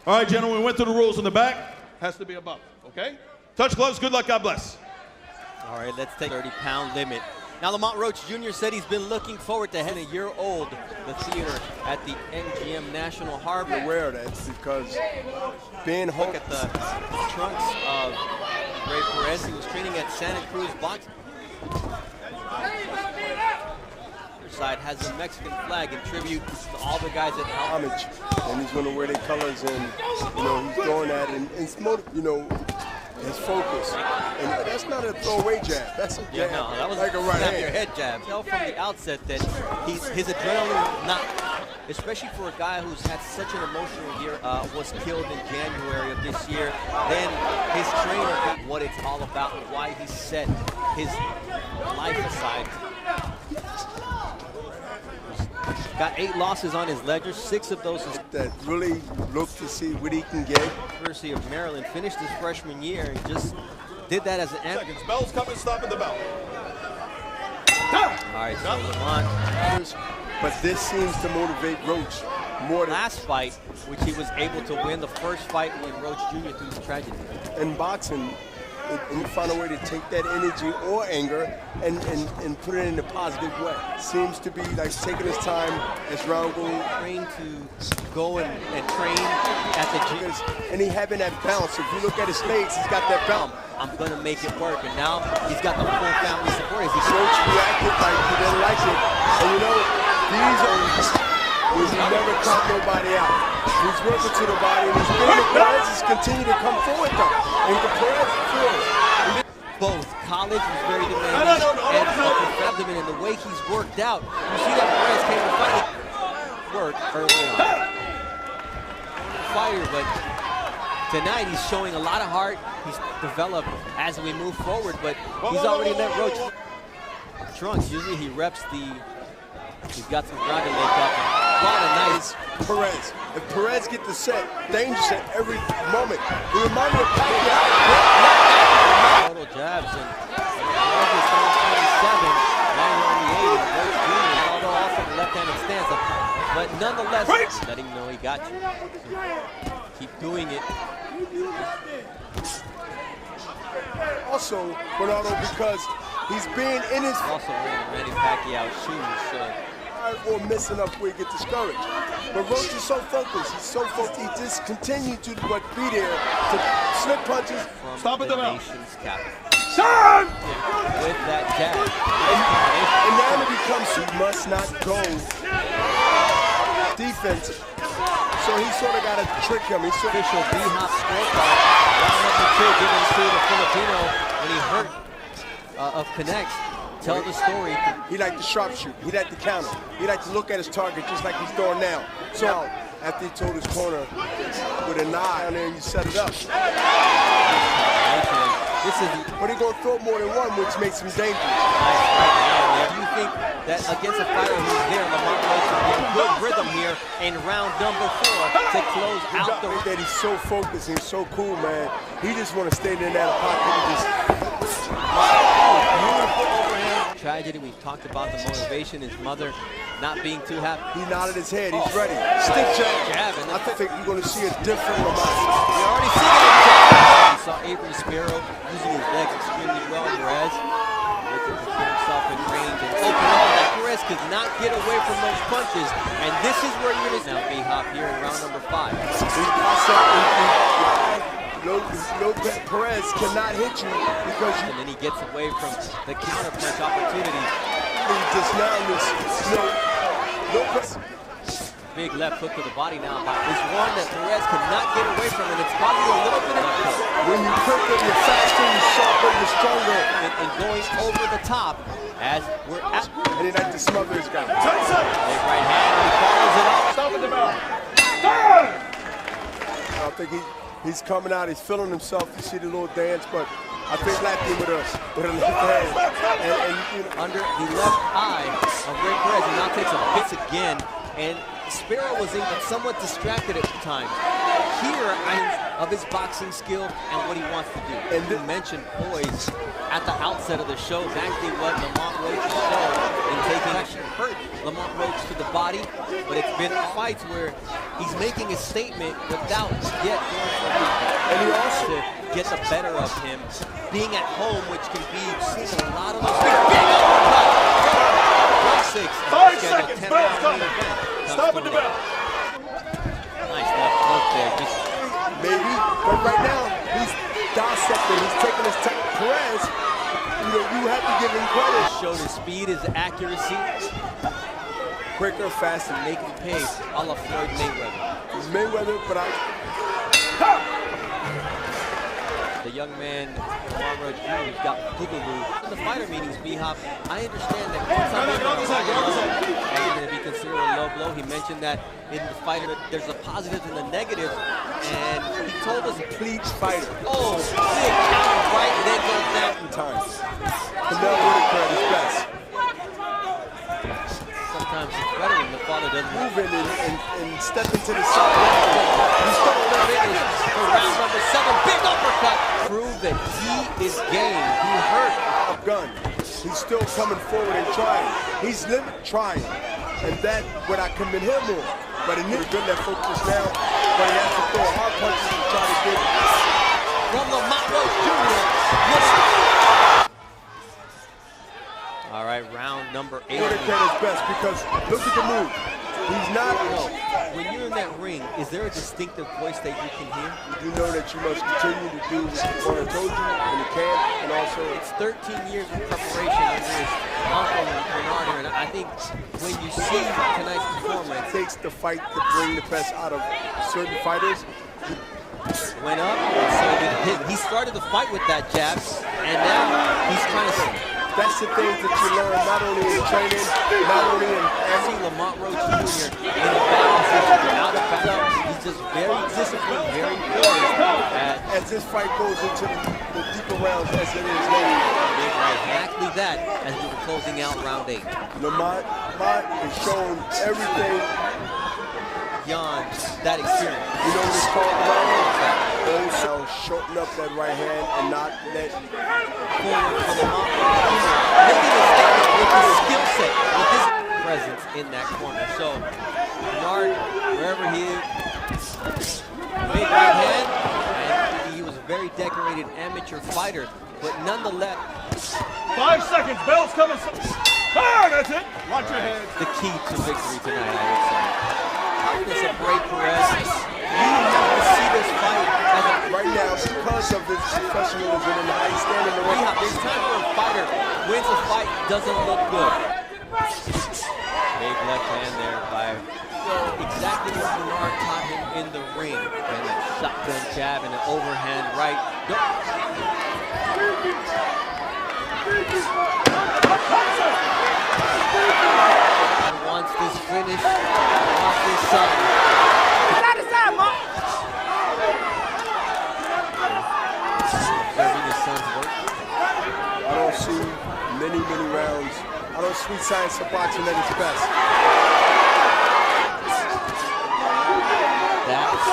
All right, gentlemen, we went through the rules in the back. Has to be above, okay? Touch gloves, good luck, God bless. All right, let's take 30-pound limit. Now, Lamont Roach Jr. said he's been looking forward to having a year old, the theater at the MGM National Harbor. I'm aware of that because being home at the trunks of Rey Perez, he was training at Santa Cruz Boxing. Side has a Mexican flag in tribute to all the guys that helped. homage, and he's going to wear their colors, and he's doing that, and it's his focus, and that's not a throwaway jab. That's a jab, no, that was like a right snap hand. your head jab. Tell from the outset that his adrenaline, not especially for a guy who's had such an emotional year, was killed in January of this year. Then his trainer, what it's all about, and why he set his life aside. Got 8 losses on his ledger, 6 of those that really look to see what he can get. University of Maryland, finished his freshman year and just did that as an Seconds, bell's coming, stopping the bell. All right, so Lamont. But this seems to motivate Roach more than last fight, which he was able to win the first fight when Roach Jr. through his tragedy. in boxing. And you find a way to take that energy or anger and put it in a positive way. Seems to be like taking his time as round goes. Trained to go and train at the gym. And he having that bounce. If you look at his legs, he's got that bounce. I'm going to make it work. And now he's got the full family support. As he Roach reacted like he didn't like it. And these are he never caught nobody out. He's working to the body, and he's been Perez has continued to come forward though. And the Perez feels. Both college was very demanding and upper abdomen, and the way he's worked out. You see that Perez came to fight work early on. Fire, but tonight he's showing a lot of heart. He's developed as we move forward, but he's already let Roach trunks. Usually he reps he's got some ground to make up. A lot of nice. Perez. If Perez get the set, dangerous at every moment. He reminds me of Pacquiao. Total jabs, and Perez is on 27. Now you're on the 8. Roach Jr. although also the left-handed stance. But nonetheless, let him know he got you. So keep doing it. Also, Bernardo, because he's been in his Also wearing Manny Pacquiao's shoes, so or missing up where he get discouraged. But Roach is so focused. He's so focused. He just continued to be there to slip punches. from the nation's capital. Son! With that jab. And now it becomes he must not go defensive. So he sort of got to trick him. He's Official B-Hop scorecard. Round number 2 given to the Filipino when he hurt of Connects. Tell the story. He liked to sharpshoot. He liked to counter. He liked to look at his target just like he's doing now. So after he told his corner with a eye on there and you set it up. But he's going to throw more than one, which makes him dangerous. Do you think that against a fighter who's there, Lamont Roach will be in good rhythm here in round number 4 to close out the... That he's so focused and so cool, man. He just want to stay in that pocket and just... Beautiful overhand. Tragedy, we've talked about the motivation, his mother not being too happy. He nodded his head, he's ready. Stick jab. I think you're going to see a different Lamont. We already see that. We saw Avery Sparrow using his legs extremely well. Perez looking to get himself in range and open up. That Perez could not get away from those punches. And this is where you're going to now B-Hop here in round number 5. Perez cannot hit you because you... And then he gets away from the counter punch opportunity. He just now Lopez. Big left hook to the body now. Is one that Perez cannot get away from, and it's probably a little bit of a cut. When you quicker, you're faster, you're sharper, you're stronger. And going over the top as we're at... And he like to smother his guy. Big right hand, he follows it up. Stop at the bell. I think he's coming out, he's feeling himself. You see the little dance, but I think slapped him with a left hand. And under the left eye of Rey Perez, he now takes a hit again. And Sparrow was even somewhat distracted at times. Here, of his boxing skill and what he wants to do. And you mentioned poise at the outset of the show, exactly what Lamont Roach showed in taking action hurt Lamont Roach to the body, but it's been fights where he's making a statement without yet going for it. And he also to get the better of him, being at home, which can be seen a lot of those things. Big uppercut! 5 seconds, bell's coming. Stop at the bell. Nice left hook there. Just maybe, but right now, he's dissecting, he's taking his time. Perez, you have to give him credit. showed his speed, his accuracy. Quicker, faster, making pace, a la Floyd Mayweather. Mayweather, but the young man, Lamont Roach Jr., who's got boogaloo. In the fighter meetings, B-Hop, I understand that once I'm going to be considered a low blow. He mentioned that in the fighter, there's the positives and the negatives, and he told us a clean fighter. Oh, big counter right, and then goes down in time. Canelo Whitaker at his best. Sometimes it's better when the father doesn't move in and step into the side. He's throwing that finish for round number 7. Big uppercut. Prove that he is game. He hurt. Gun. He's still coming forward and trying. He's trying. And that what I commend him on. But he needs to get that focus now. But he has to throw hard punches to try to get it. From Lamont Roach Jr. All right, round number 8. Whitaker at his best because look at the move. He's not. When you're in that ring, is there a distinctive voice that you can hear? You know that you must continue to do what I told you in the camp, and also it's 13 years of preparation under his uncle Bernard here, and I think when you see tonight's performance, it takes the fight to bring the best out of certain fighters. Went up, and so did him. He started the fight with that jab, and now he's trying to. That's the things that you learn not only in training, not only in. I see Lamont Roach Jr. in a bad position, out of balance. He's just very disciplined, very poised. As this fight goes into the deeper rounds as it is now. Exactly that as we were closing out round 8. Lamont has shown everything beyond that experience. You know what it's called, also shorten up that right hand and not let forward for Lamont Roach Jr. Making a statement with his skill set, with his presence in that corner. So Bernard, wherever he is, big right hand, and he was a very decorated amateur fighter, but nonetheless. 5 seconds, bell's coming. Ah, that's it. Watch your head. The key to victory tonight, I would say. Toughness of Rey Perez. You have to see this fight as a right now because of his professionalism and how he's standing in the ring. There's time where a fighter wins a fight, doesn't look good. Big left hand there by exactly what Bernard taught him in the ring. And a shotgun jab and an overhand right. Wants this finish, wants this side. Side to side, Mom. Observing his son's work. I don't see many rounds. I don't see science of boxing at its best. That's